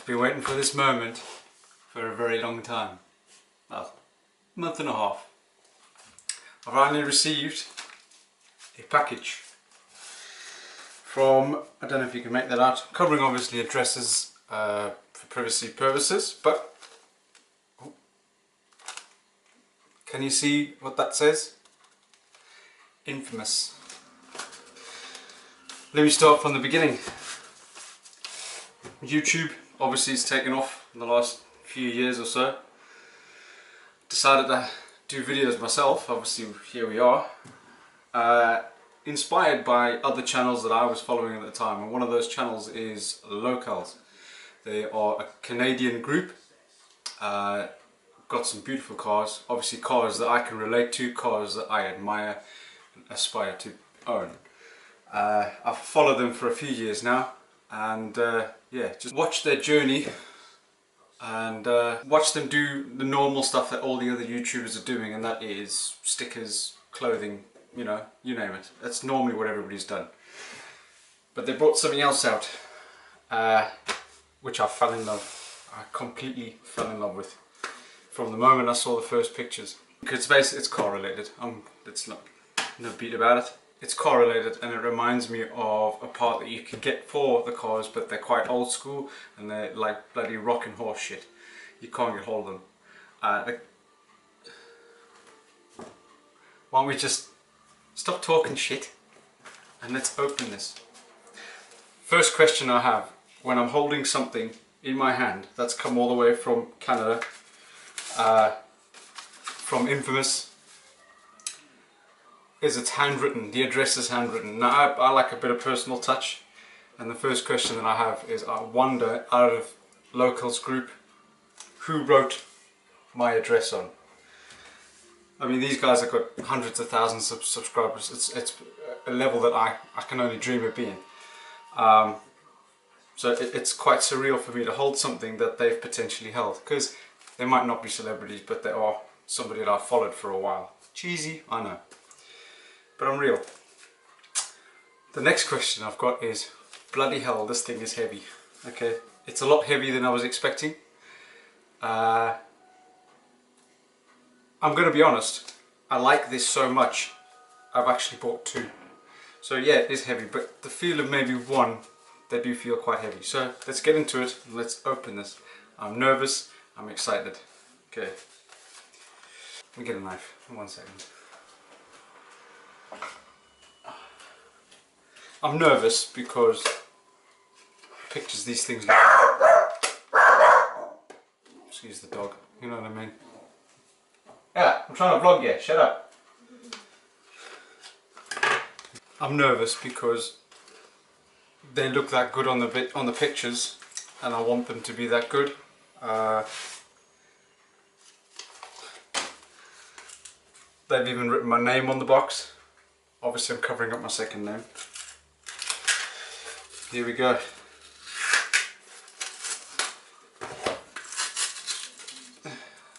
Been waiting for this moment for a very long time. Well, a month and a half. I finally received a package from, I don't know if you can make that out, covering obviously addresses for privacy purposes, but can you see what that says? Infamous. Let me start from the beginning. YouTube obviously has taken off in the last few years or so. Decided to do videos myself, obviously here we are. Inspired by other channels that I was following at the time, and one of those channels is Lowcals. They are a Canadian group, got some beautiful cars, obviously cars that I can relate to, cars that I admire and aspire to own. I've followed them for a few years now, and yeah, just watch their journey and watch them do the normal stuff that all the other YouTubers are doing, and that is stickers, clothing, you know, you name it. That's normally what everybody's done. But they brought something else out, which I fell in love. I completely fell in love with from the moment I saw the first pictures. Because basically it's car related. It's not no beat about it. It's car related, and it reminds me of a part that you can get for the cars, but they're quite old school and they're like bloody rocking horse shit. You can't get hold of them. Why don't we just stop talking shit and let's open this. First question I have, when I'm holding something in my hand that's come all the way from Canada, from Infamous, is it's handwritten. The address is handwritten. Now I like a bit of personal touch, and the first question that I have is, I wonder, out of Lowcals group, who wrote my address on? I mean, these guys have got hundreds of thousands of subscribers. It's a level that I can only dream of being. So it's quite surreal for me to hold something that they've potentially held, because they might not be celebrities, but they are somebody that I've followed for a while. Cheesy, I know, but I'm real. The next question I've got is, bloody hell, this thing is heavy. Okay, it's a lot heavier than I was expecting. I'm going to be honest, I like this so much, I've actually bought two. So yeah, it is heavy, but the feel of maybe one, they do feel quite heavy. So let's get into it and let's open this. I'm nervous, I'm excited. Okay, let me get a knife, 1 second. I'm nervous because pictures these things look... Excuse the dog, you know what I mean. Yeah, I'm trying to vlog you, shut up. I'm nervous because they look that good on the pictures, and I want them to be that good. They've even written my name on the box. Obviously I'm covering up my second name. Here we go.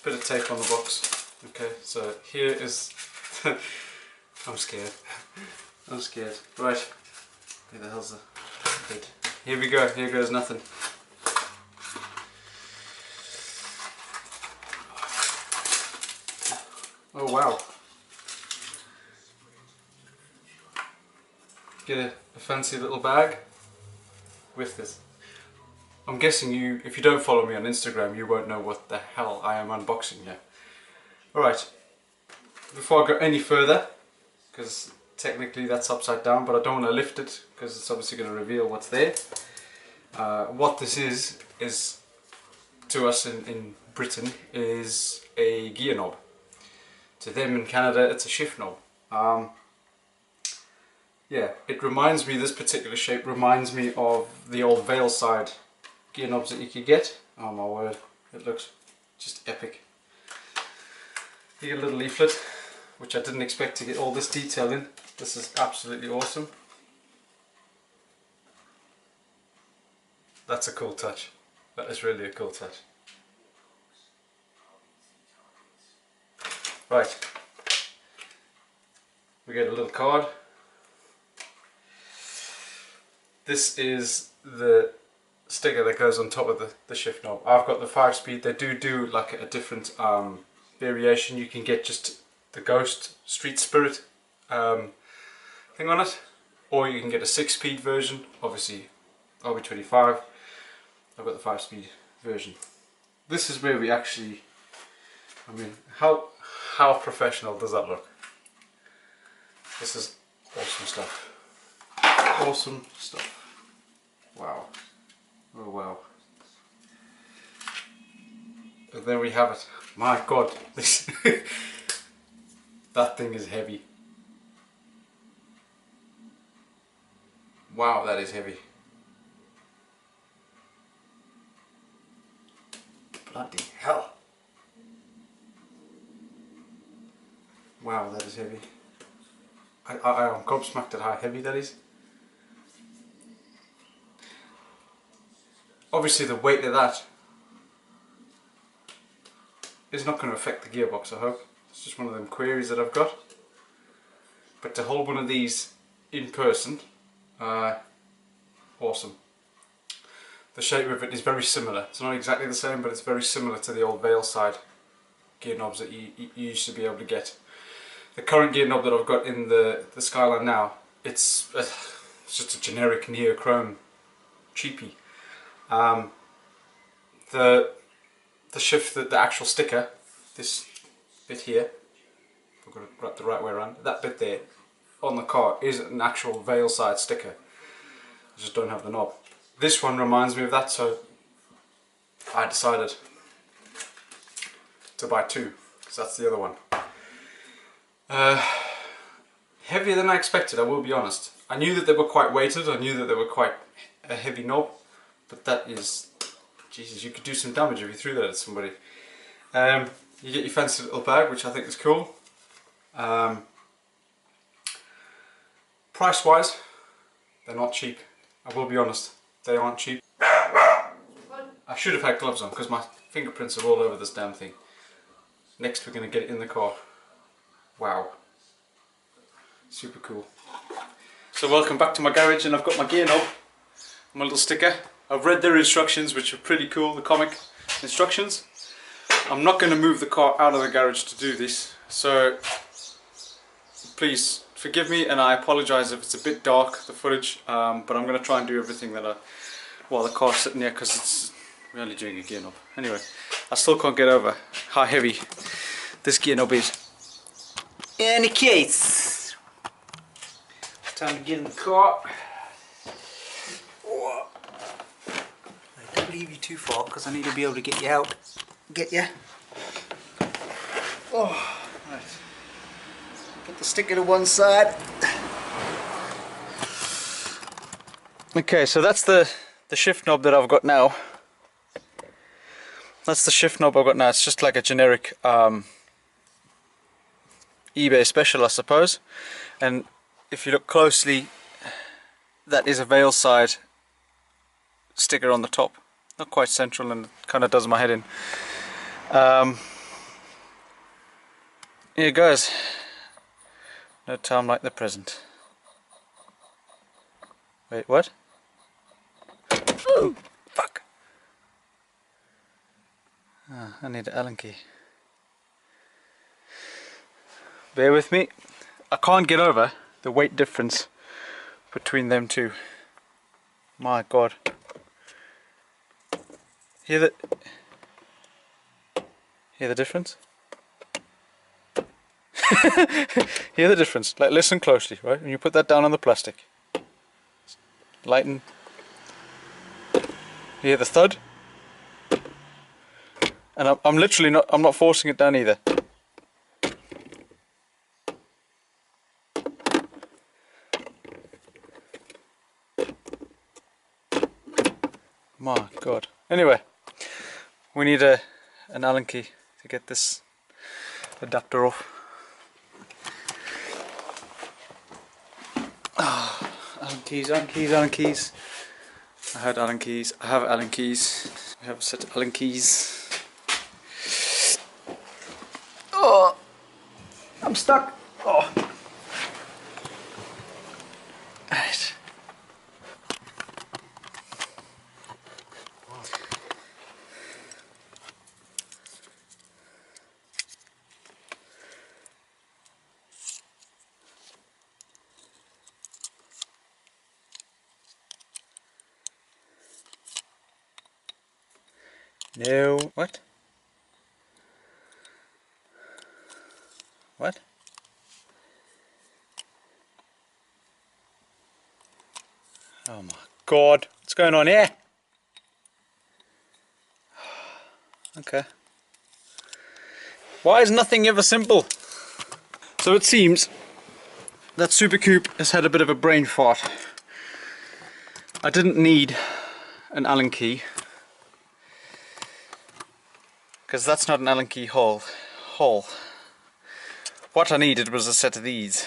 Bit of tape on the box. Okay, so here is... I'm scared. I'm scared. Right. Where the hell's the lid? Here we go. Here goes nothing. Oh wow. Get a fancy little bag with this. I'm guessing you, if you don't follow me on Instagram, you won't know what the hell I am unboxing here. Alright, before I go any further, because technically that's upside down, but I don't want to lift it because it's obviously going to reveal what's there. What this is to us in Britain, is a gear knob. To them in Canada, it's a shift knob. Yeah, it reminds me, this particular shape reminds me of the old Valeside gear knobs that you could get. Oh my word, it looks just epic. You get a little leaflet, which I didn't expect to get all this detail in. This is absolutely awesome. That's a cool touch. That is really a cool touch. Right, we get a little card. This is the sticker that goes on top of the shift knob. I've got the 5-speed. They do like a different variation. You can get just the Ghost Street Spirit thing on it, or you can get a 6-speed version. Obviously RB25. I've got the 5-speed version. This is where we actually, I mean, how professional does that look? This is awesome stuff. Awesome stuff. Wow. Oh wow. And there we have it. My God, this that thing is heavy. Wow, that is heavy. Bloody hell. Wow, that is heavy. I am gobsmacked at how heavy that is. Obviously the weight of that is not going to affect the gearbox, I hope. It's just one of them queries that I've got. But to hold one of these in person, awesome. The shape of it is very similar. It's not exactly the same, but it's very similar to the old Veil side gear knobs that you used to be able to get. The current gear knob that I've got in the Skyline now, it's just a generic neochrome cheapie. The shift, the actual sticker, this bit here, I've got it wrapped the right way around, that bit there on the car is an actual Veil side sticker. I just don't have the knob. This one reminds me of that, so I decided to buy two, because that's the other one. Heavier than I expected, I will be honest. I knew that they were quite weighted, I knew that they were quite a heavy knob, but that is, Jesus, you could do some damage if you threw that at somebody. You get your fancy little bag, which I think is cool. Price wise, they're not cheap, I will be honest, they aren't cheap. I should have had gloves on because my fingerprints are all over this damn thing. Next we're going to get it in the car. Wow, super cool. So welcome back to my garage, and I've got my gear knob, my little sticker. I've read their instructions, which are pretty cool, the comic instructions. I'm not going to move the car out of the garage to do this, so please forgive me, and I apologise if it's a bit dark, the footage, but I'm going to try and do everything that while the car's sitting there, because it's really doing a gear knob. Anyway, I still can't get over how heavy this gear knob is. In any case, time to get in the car. Oh, I don't leave you too far because I need to be able to get you out. Get you. Oh, right. Put the sticker to one side. Okay, so that's the shift knob that I've got now. That's the shift knob I've got now. It's just like a generic eBay special, I suppose. And if you look closely, that is a Veil side sticker on the top. Not quite central, and it kind of does my head in. Here goes. No time like the present. Wait, what? Ooh, fuck. Ah, I need an Allen key. Bear with me. I can't get over the weight difference between them two. My God. Hear the difference? Hear the difference? Like, listen closely, right? When you put that down on the plastic, lighten. Hear the thud? And I'm literally not. I'm not forcing it down either. My God. Anyway, we need an Allen key to get this adapter off. Oh, Allen keys, Allen keys, Allen keys. I had Allen keys. I have Allen keys. We have a set of Allen keys. Oh, I'm stuck. Oh. Right. No. What? What? Oh my god. What's going on here? Okay. Why is nothing ever simple? So it seems that Supercoop has had a bit of a brain fart. I didn't need an Allen key, because that's not an Allen key hole. What I needed was a set of these.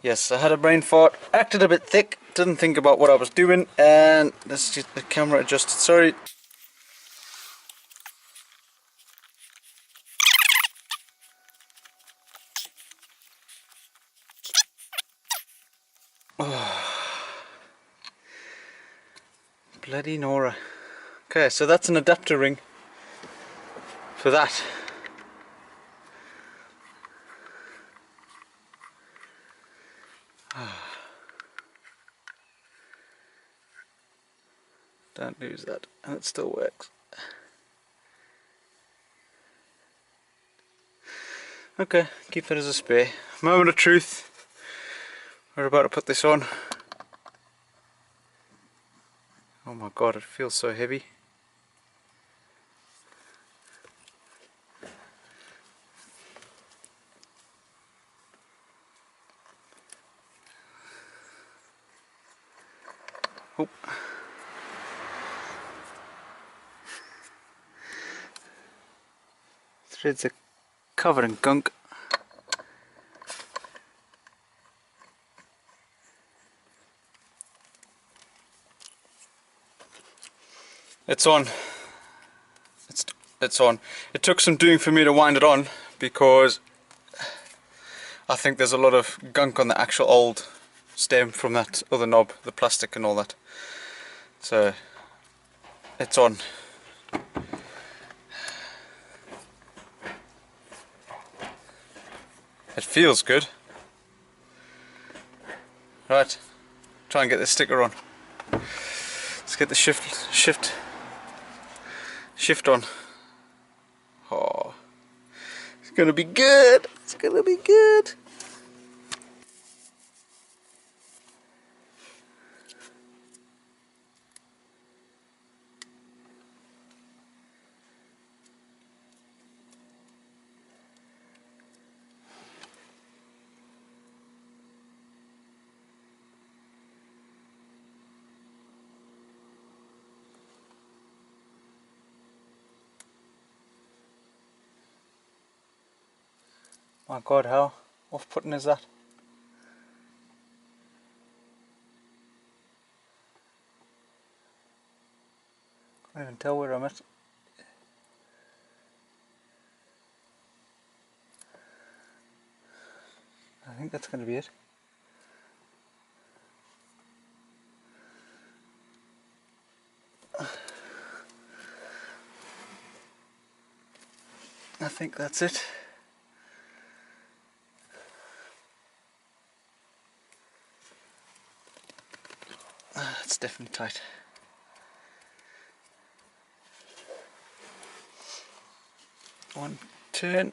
Yes, I had a brain fart, acted a bit thick, didn't think about what I was doing, and let's get the camera adjusted. Sorry. Bloody Nora. Okay, so that's an adapter ring for that. Don't lose that, and it still works. Okay, keep that as a spare. Moment of truth. We're about to put this on. Oh my god, it feels so heavy. Oh. Threads are covered in gunk. It's on. It's on. It took some doing for me to wind it on, because I think there's a lot of gunk on the actual old stem from that other knob, the plastic and all that. So it's on. It feels good. Right, try and get this sticker on. Let's get the shift on. Oh, it's gonna be good. It's gonna be good. My god, how off-putting is that? Can't even tell where I'm at. I think that's going to be it. I think that's it. It's definitely tight. One turn.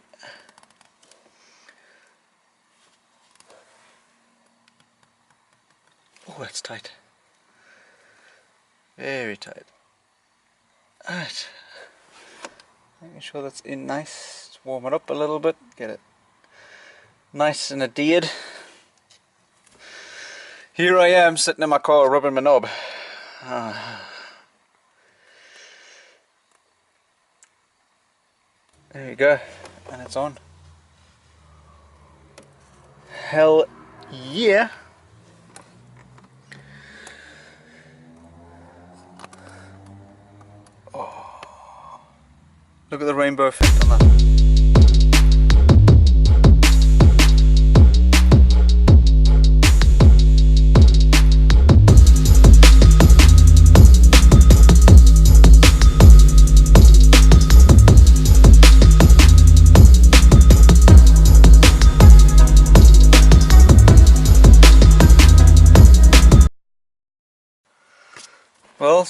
Oh, that's tight. Very tight. Alright. Making sure that's in nice. Just warm it up a little bit. Get it nice and adhered. Here I am sitting in my car rubbing my knob. There you go, and it's on. Hell yeah! Oh, look at the rainbow effect on that. Well,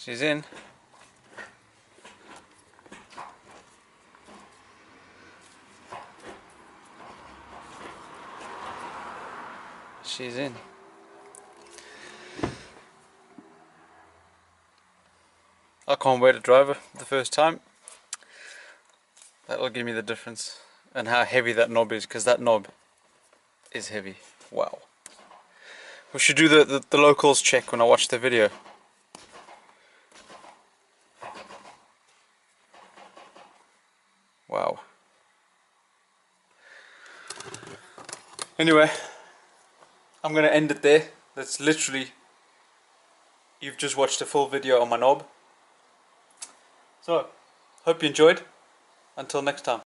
She's in. She's in. I can't wait to drive her the first time. That'll give me the difference and how heavy that knob is, because that knob is heavy. Wow. We should do the locals check when I watch the video. Wow. Anyway, I'm going to end it there. That's literally, you've just watched a full video on my knob. So, hope you enjoyed. Until next time.